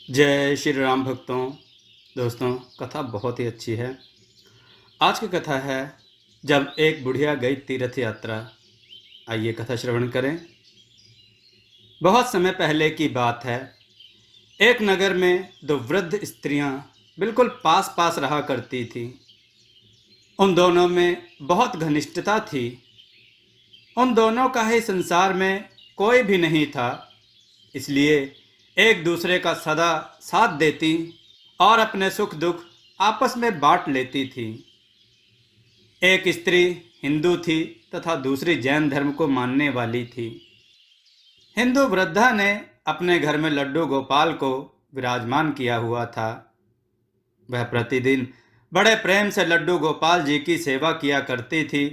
जय श्री राम भक्तों। दोस्तों, कथा बहुत ही अच्छी है। आज की कथा है जब एक बुढ़िया गई तीर्थ यात्रा। आइए कथा श्रवण करें। बहुत समय पहले की बात है। एक नगर में दो वृद्ध स्त्रियां बिल्कुल पास पास रहा करती थीं। उन दोनों में बहुत घनिष्ठता थी। उन दोनों का ही संसार में कोई भी नहीं था, इसलिए एक दूसरे का सदा साथ देती और अपने सुख दुख आपस में बांट लेती थी। एक स्त्री हिंदू थी तथा दूसरी जैन धर्म को मानने वाली थी। हिंदू वृद्धा ने अपने घर में लड्डू गोपाल को विराजमान किया हुआ था। वह प्रतिदिन बड़े प्रेम से लड्डू गोपाल जी की सेवा किया करती थी।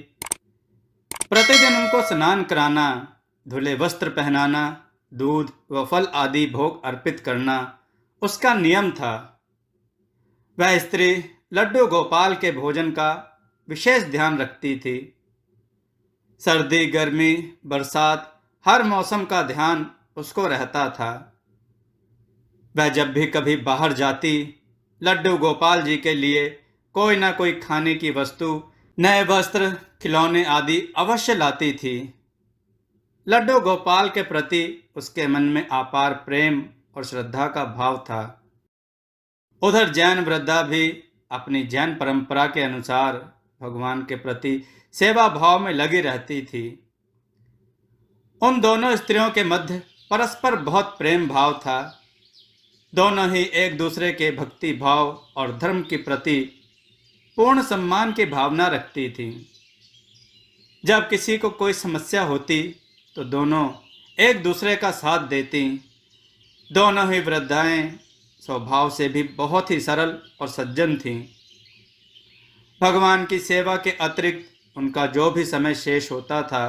प्रतिदिन उनको स्नान कराना, धुले वस्त्र पहनाना, दूध व फल आदि भोग अर्पित करना उसका नियम था। वह स्त्री लड्डू गोपाल के भोजन का विशेष ध्यान रखती थी। सर्दी, गर्मी, बरसात, हर मौसम का ध्यान उसको रहता था। वह जब भी कभी बाहर जाती, लड्डू गोपाल जी के लिए कोई ना कोई खाने की वस्तु, नए वस्त्र, खिलौने आदि अवश्य लाती थी। लड्डू गोपाल के प्रति उसके मन में अपार प्रेम और श्रद्धा का भाव था। उधर जैन वृद्धा भी अपनी जैन परंपरा के अनुसार भगवान के प्रति सेवा भाव में लगी रहती थी। उन दोनों स्त्रियों के मध्य परस्पर बहुत प्रेम भाव था। दोनों ही एक दूसरे के भक्ति भाव और धर्म के प्रति पूर्ण सम्मान की भावना रखती थीं। जब किसी को कोई समस्या होती तो दोनों एक दूसरे का साथ देती। दोनों ही वृद्धाएं स्वभाव से भी बहुत ही सरल और सज्जन थीं। भगवान की सेवा के अतिरिक्त उनका जो भी समय शेष होता था,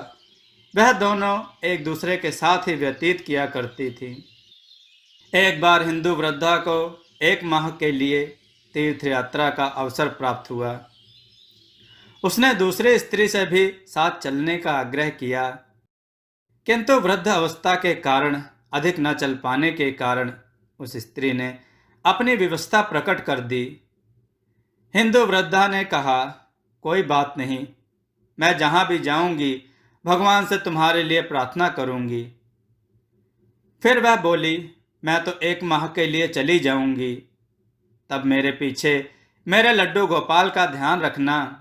वह दोनों एक दूसरे के साथ ही व्यतीत किया करती थीं। एक बार हिंदू वृद्धा को 1 माह के लिए तीर्थ यात्रा का अवसर प्राप्त हुआ। उसने दूसरी स्त्री से भी साथ चलने का आग्रह किया, किंतु वृद्ध अवस्था के कारण, अधिक न चल पाने के कारण उस स्त्री ने अपनी विवशता प्रकट कर दी। हिंदू वृद्धा ने कहा, कोई बात नहीं, मैं जहां भी जाऊंगी भगवान से तुम्हारे लिए प्रार्थना करूंगी। फिर वह बोली, मैं तो 1 माह के लिए चली जाऊंगी, तब मेरे पीछे मेरे लड्डू गोपाल का ध्यान रखना।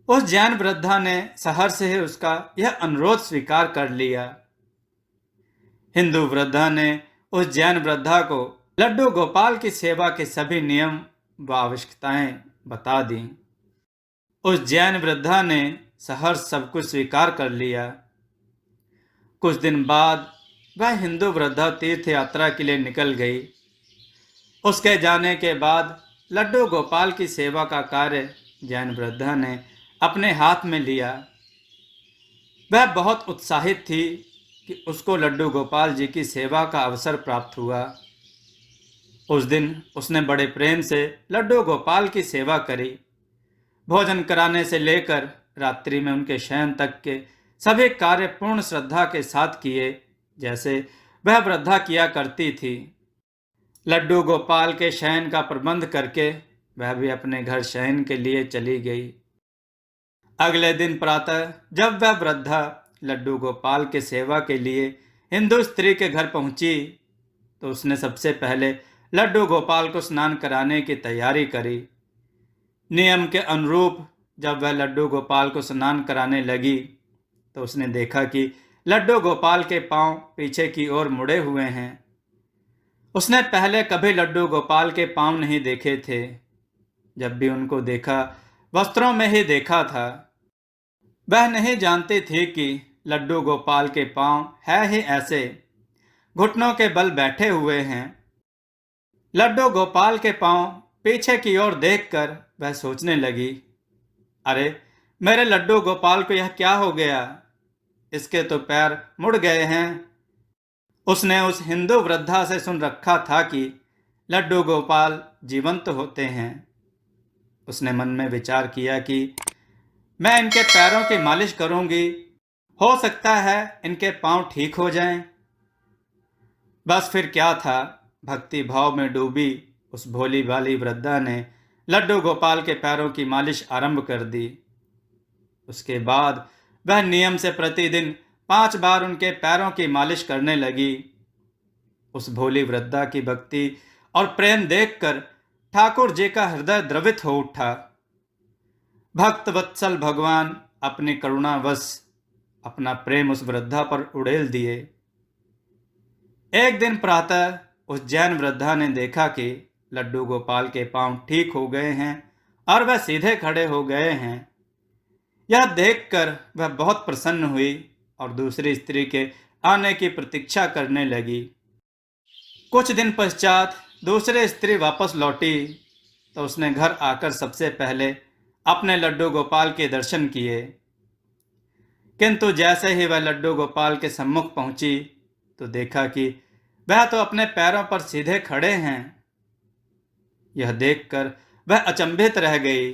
उस जैन वृद्धा ने सहर्ष ही उसका यह अनुरोध स्वीकार कर लिया। हिंदू वृद्धा ने उस जैन वृद्धा को लड्डू गोपाल की सेवा के सभी नियम व आवश्यकताएं बता दी। उस जैन वृद्धा ने सहर्ष सब कुछ स्वीकार कर लिया। कुछ दिन बाद वह हिंदू वृद्धा तीर्थ यात्रा के लिए निकल गई। उसके जाने के बाद लड्डू गोपाल की सेवा का कार्य जैन वृद्धा ने अपने हाथ में लिया। वह बहुत उत्साहित थी कि उसको लड्डू गोपाल जी की सेवा का अवसर प्राप्त हुआ। उस दिन उसने बड़े प्रेम से लड्डू गोपाल की सेवा करी। भोजन कराने से लेकर रात्रि में उनके शयन तक के सभी कार्य पूर्ण श्रद्धा के साथ किए, जैसे वह वृद्धा किया करती थी। लड्डू गोपाल के शयन का प्रबंध करके वह भी अपने घर शयन के लिए चली गई। अगले दिन प्रातः जब वह वृद्धा लड्डू गोपाल के सेवा के लिए हिंदू स्त्री के घर पहुंची, तो उसने सबसे पहले लड्डू गोपाल को स्नान कराने की तैयारी करी। नियम के अनुरूप जब वह लड्डू गोपाल को स्नान कराने लगी, तो उसने देखा कि लड्डू गोपाल के पांव पीछे की ओर मुड़े हुए हैं। उसने पहले कभी लड्डू गोपाल के पांव नहीं देखे थे। जब भी उनको देखा, वस्त्रों में ही देखा था। वह नहीं जानती थी कि लड्डू गोपाल के पांव है ही ऐसे, घुटनों के बल बैठे हुए हैं। लड्डू गोपाल के पांव पीछे की ओर देखकर वह सोचने लगी, अरे मेरे लड्डू गोपाल को यह क्या हो गया, इसके तो पैर मुड़ गए हैं। उसने उस हिंदू वृद्धा से सुन रखा था कि लड्डू गोपाल जीवंत होते हैं। उसने मन में विचार किया कि मैं इनके पैरों की मालिश करूंगी, हो सकता है इनके पांव ठीक हो जाएं। बस फिर क्या था, भक्ति भाव में डूबी उस भोली भाली वृद्धा ने लड्डू गोपाल के पैरों की मालिश आरंभ कर दी। उसके बाद वह नियम से प्रतिदिन 5 बार उनके पैरों की मालिश करने लगी। उस भोली वृद्धा की भक्ति और प्रेम देखकर ठाकुर जी का हृदय द्रवित हो उठा। भक्त वत्सल भगवान अपनी करुणावश अपना प्रेम उस वृद्धा पर उड़ेल दिए। एक दिन प्रातः उस जैन वृद्धा ने देखा कि लड्डू गोपाल के पांव ठीक हो गए हैं और वह सीधे खड़े हो गए हैं। यह देखकर वह बहुत प्रसन्न हुई और दूसरी स्त्री के आने की प्रतीक्षा करने लगी। कुछ दिन पश्चात दूसरी स्त्री वापस लौटी तो उसने घर आकर सबसे पहले अपने लड्डू गोपाल के दर्शन किए। किंतु जैसे ही वह लड्डू गोपाल के सम्मुख पहुंची तो देखा कि वह तो अपने पैरों पर सीधे खड़े हैं। यह देखकर वह अचंभित रह गई।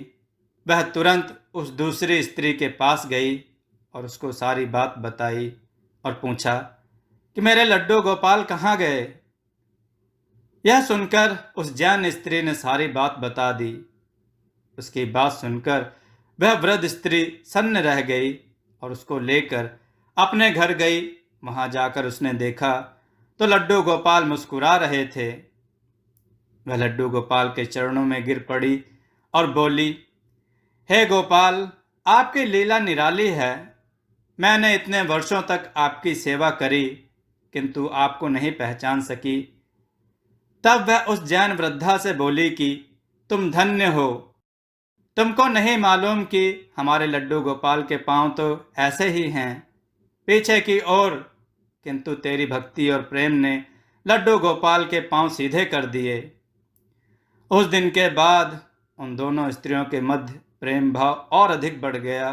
वह तुरंत उस दूसरी स्त्री के पास गई और उसको सारी बात बताई और पूछा कि मेरे लड्डू गोपाल कहाँ गए। यह सुनकर उस जैन स्त्री ने सारी बात बता दी। उसकी बात सुनकर वह वृद्ध स्त्री सन्न रह गई और उसको लेकर अपने घर गई। वहां जाकर उसने देखा तो लड्डू गोपाल मुस्कुरा रहे थे। वह लड्डू गोपाल के चरणों में गिर पड़ी और बोली, हे गोपाल, आपकी लीला निराली है। मैंने इतने वर्षों तक आपकी सेवा करी किंतु आपको नहीं पहचान सकी। तब वह उस जैन वृद्धा से बोली कि तुम धन्य हो। तुमको नहीं मालूम कि हमारे लड्डू गोपाल के पांव तो ऐसे ही हैं, पीछे की ओर, किंतु तेरी भक्ति और प्रेम ने लड्डू गोपाल के पांव सीधे कर दिए। उस दिन के बाद उन दोनों स्त्रियों के मध्य प्रेम भाव और अधिक बढ़ गया।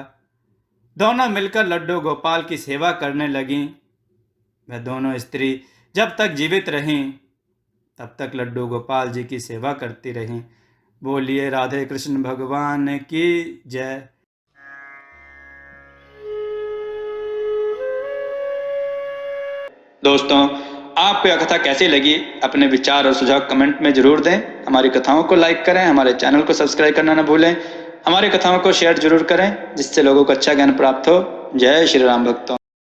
दोनों मिलकर लड्डू गोपाल की सेवा करने लगीं। वह दोनों स्त्री जब तक जीवित रहीं तब तक लड्डू गोपाल जी की सेवा करती रहीं। बोलिए राधे कृष्ण भगवान की जय। दोस्तों, आपको यह कथा कैसी लगी अपने विचार और सुझाव कमेंट में जरूर दें। हमारी कथाओं को लाइक करें, हमारे चैनल को सब्सक्राइब करना न भूलें। हमारी कथाओं को शेयर जरूर करें जिससे लोगों को अच्छा ज्ञान प्राप्त हो। जय श्री राम भक्तों।